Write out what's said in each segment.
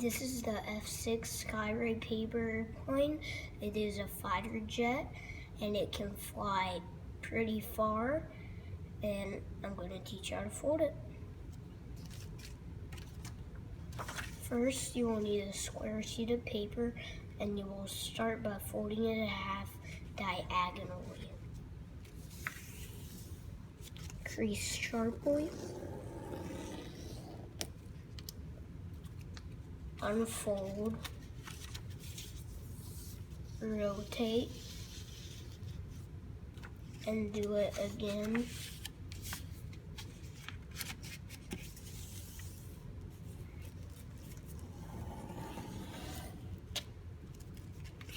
This is the F6 Skyray paper plane. It is a fighter jet and it can fly pretty far, and I'm going to teach you how to fold it. First, you will need a square sheet of paper, and you will start by folding it in half diagonally. Crease sharply. Unfold, rotate, and do it again.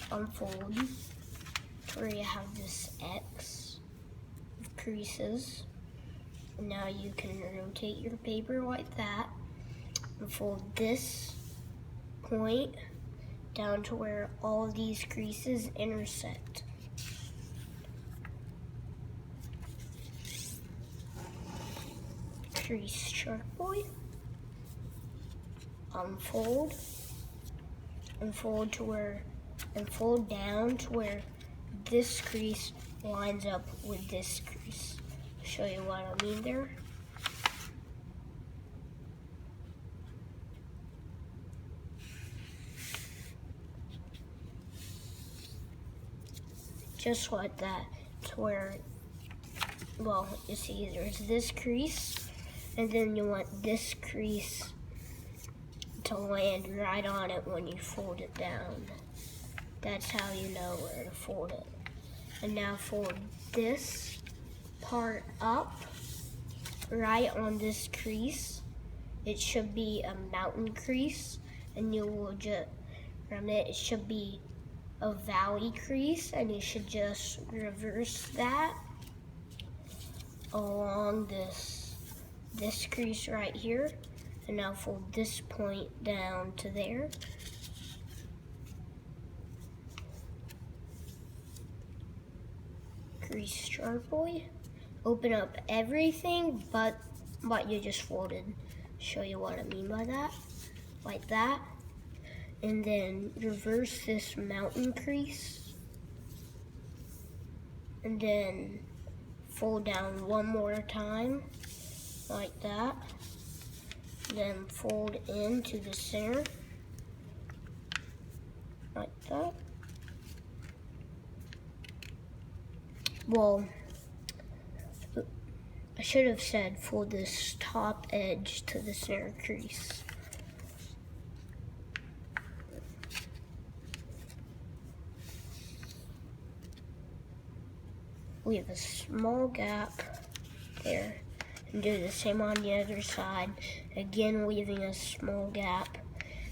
Unfold to where you have this X with creases. And now you can rotate your paper like that and fold this point down to where all of these creases intersect. Crease sharply, unfold, and fold down to where this crease lines up with this crease. I'll show you what I mean there. Just like that, to where, well, you see there's this crease, and then you want this crease to land right on it when you fold it down. That's how you know where to fold it. And now fold this part up right on this crease. It should be a mountain crease, and you will just from it should be a valley crease, and you should just reverse that along this crease right here, and now fold this point down to there. Crease sharply, open up everything but what you just folded. Show you what I mean by that, like that. And then reverse this mountain crease, and then fold down one more time, like that. Then fold into the center, like that. Well, I should have said fold this top edge to the center crease. Leave a small gap there, and do the same on the other side. Again, leaving a small gap,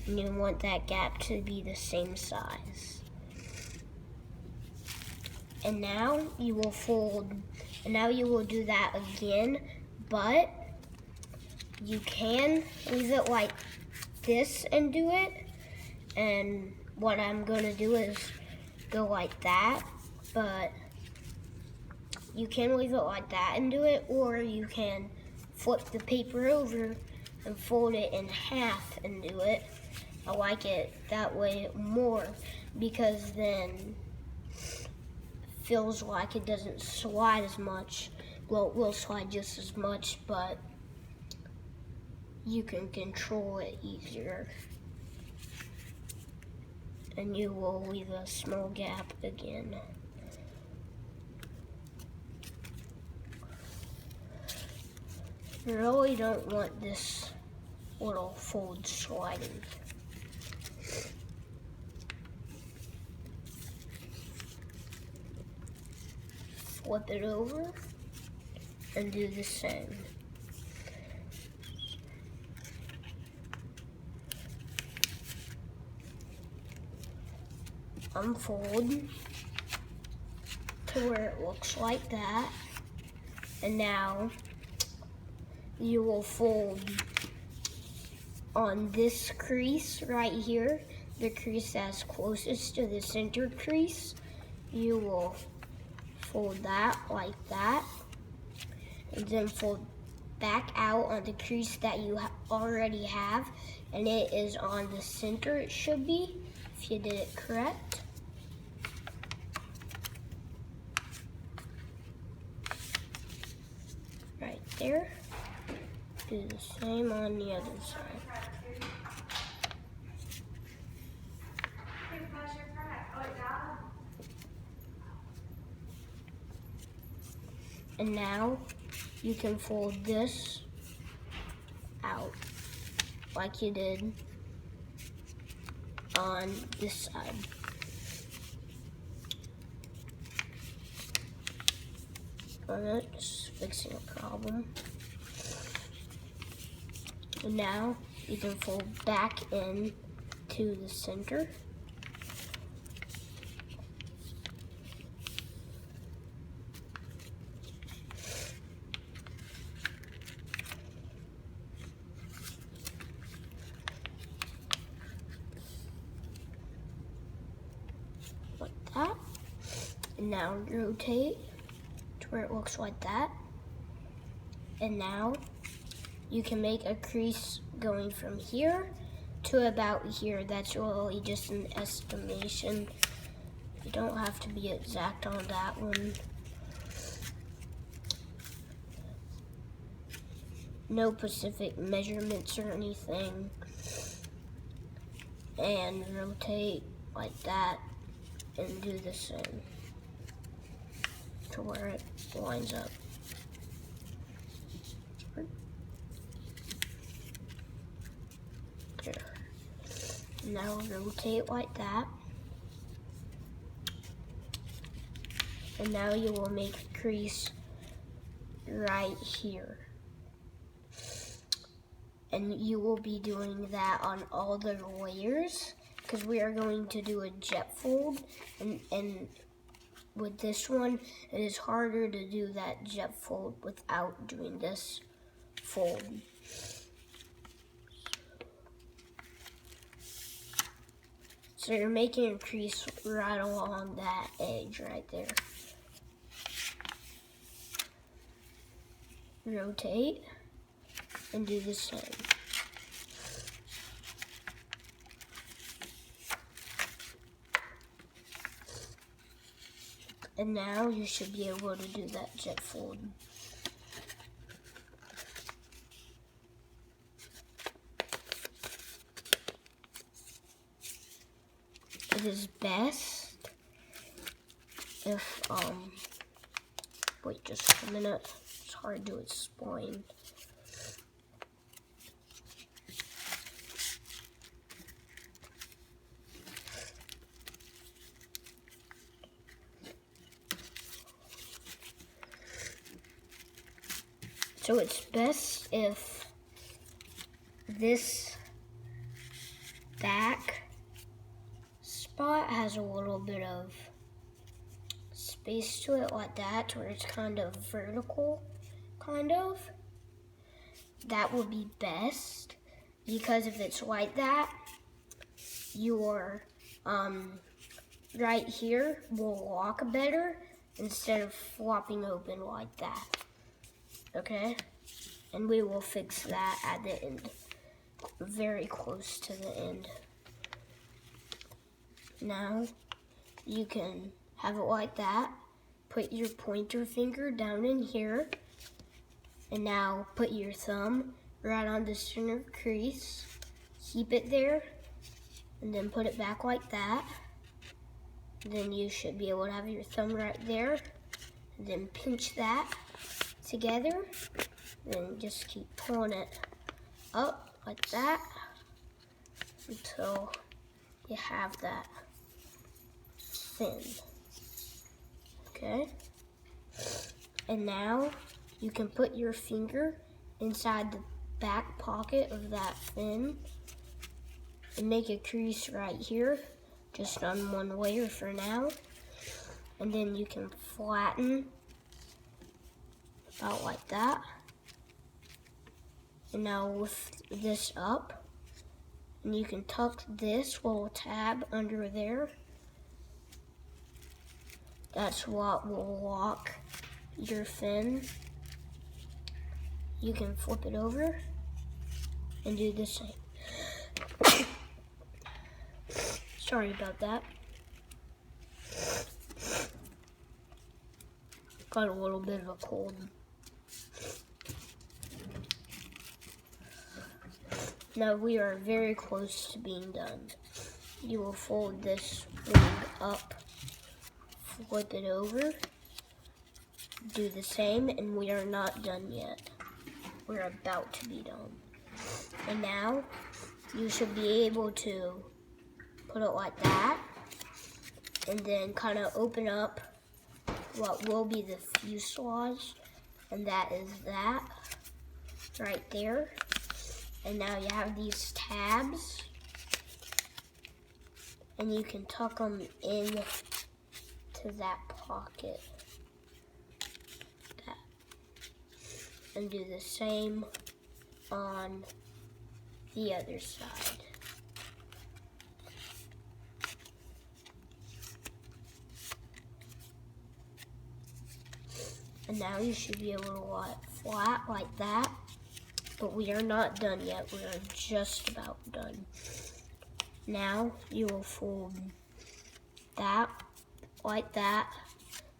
and you want that gap to be the same size. And now you will fold, and now you will do that again, but you can leave it like this and do it. And what I'm gonna do is go like that, but you can leave it like that and do it, or you can flip the paper over and fold it in half and do it. I like it that way more because then it feels like it doesn't slide as much. Well, it will slide just as much, but you can control it easier. And you will leave a small gap again. You really don't want this little fold sliding. Flip it over and do the same. Unfold to where it looks like that, and now you will fold on this crease right here, the crease that's closest to the center crease. You will fold that like that, and then fold back out on the crease that you already have. and it is on the center, it should be, if you did it correct. Right there. Do the same on the other side. And now you can fold this out like you did on this side. Just fixing a problem. And now you can fold back in to the center. Like that. And now rotate to where it looks like that. And now you can make a crease going from here to about here. That's really just an estimation. You don't have to be exact on that one. No specific measurements or anything. And rotate like that and do the same to where it lines up. There. Now rotate like that. And now you will make a crease right here. And you will be doing that on all the layers because we are going to do a jet fold, and with this one it is harder to do that jet fold without doing this fold. So you're making a crease right along that edge right there. Rotate and do the same. And now you should be able to do that jet fold. It is best if, wait just a minute, it's hard to explain. So it's best if this back spot has a little bit of space to it like that, where it's kind of vertical, kind of. That would be best, because if it's like that, your right here will lock better instead of flopping open like that. Okay, and we will fix that at the end, very close to the end. Now, you can have it like that, put your pointer finger down in here, and now put your thumb right on the center crease, keep it there, and then put it back like that. Then you should be able to have your thumb right there, and then pinch that together, then just keep pulling it up like that until you have that thin. Okay, and now you can put your finger inside the back pocket of that fin and make a crease right here, just on one layer for now, and then you can flatten about like that. And now lift this up, and you can tuck this little tab under there. That's what will lock your fin. You can flip it over and do the same. Sorry about that. Got a little bit of a cold. Now we are very close to being done. You will fold this wing up, flip it over, do the same, and we are not done yet. We're about to be done. And now you should be able to put it like that, and then kind of open up what will be the fuselage, and that is that right there. And now you have these tabs, and you can tuck them in to that pocket. That. And do the same on the other side. And now you should be able to lie it flat like that. But we are not done yet. We are just about done. Now you will fold that like that,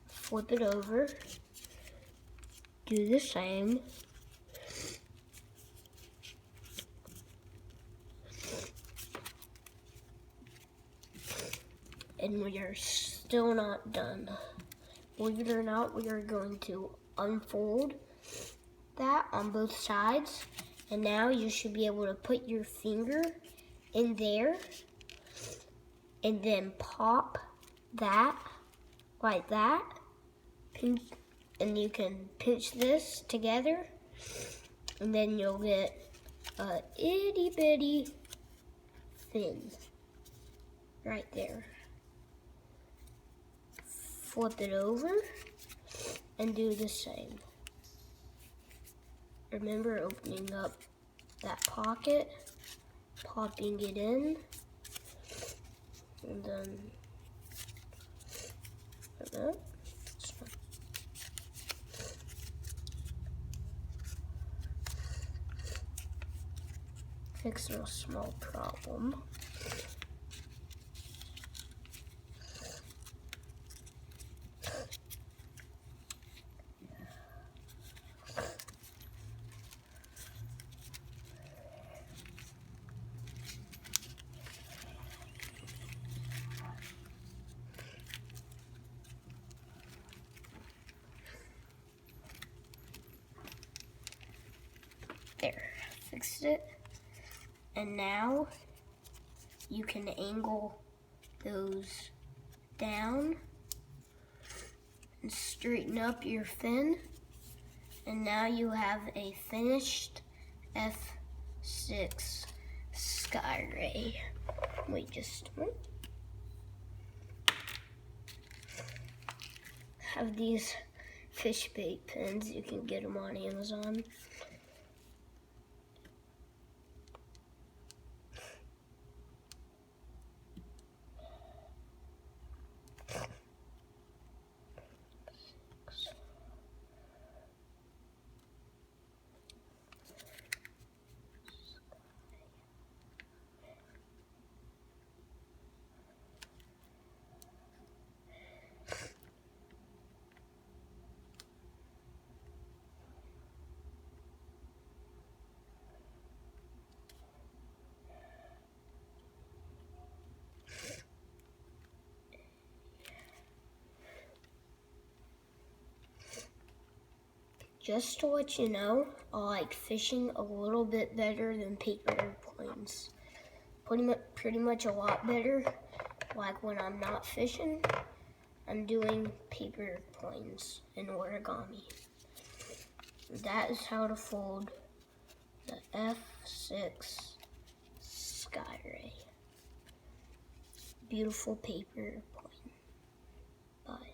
flip it over, do the same, and we are still not done. Believe it or not, we are going to unfold that on both sides, and now you should be able to put your finger in there and then pop that like that, and you can pinch this together, and then you'll get a itty bitty fin right there. Flip it over and do the same. Remember opening up that pocket, popping it in, and then like that. Fixing a small problem. There, fixed it. And now you can angle those down and straighten up your fin. And now you have a finished F6 Skyray. Wait just a minute. Have these fish bait pins. You can get them on Amazon. Just to let you know, I like fishing a little bit better than paper airplanes. Pretty much a lot better. Like when I'm not fishing, I'm doing paper airplanes and origami. That is how to fold the F6 Skyray. Beautiful paper airplane. Bye.